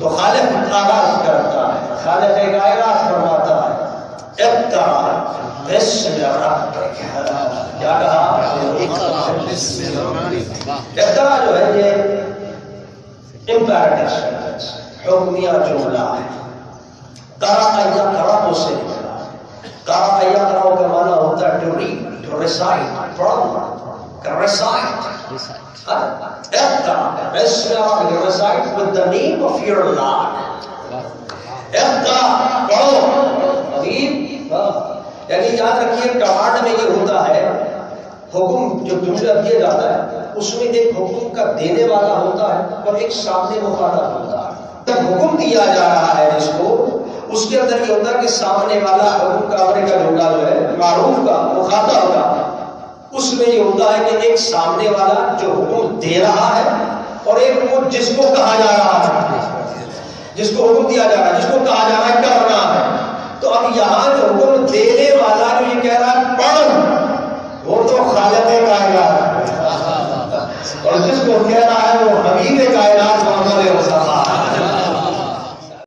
تو خالق آغاز کرتا ہے، خالق کائنات فرماتا ہے اقرأ بسم ربک، کیا کہا؟ اقرأ جو ہے یہ امپیرٹیو حکمیہ جملہ ہے. قرأ یقرأ سے نکلا. قرأ یقرأ کا معنی ہوتا ہے ٹو ریڈ، ٹو ریسائٹ، پڑھنا، ریسائٹ. اقرأ بسم ربک، recite with the name of your Lord. اقرأ پڑھو. یعنی یاد رکھیے کمانڈ میں یہ ہوتا ہے، حکم جو جملہ دیا جاتا ہے اس میں ایک حکم کا دینے والا ہوتا ہے اور ایک سامنے مخاطب ہوتا ہے. جب حکم دیا جا رہا ہے جس کو، اس کے اندر یہ ہوتا ہے کہ سامنے والا حکم کا امر کا جملہ جو ہے معروف کا مخاطب کا، اس میں یہ ہوتا ہے کہ ایک سامنے والا جو حکم دے رہا ہے اور ایک وہ جس کو کہا جا رہا ہے، جس کو حکم دیا جا رہا ہے، جس کو کہا جا رہا ہے کرنا ہے. تو اب یہاں جو حکم دینے والا جو یہ کہہ رہا ہے پڑھ، وہ تو خالق کائنات ہے، اور جس کو کہہ رہا ہے وہ حبیب کائنات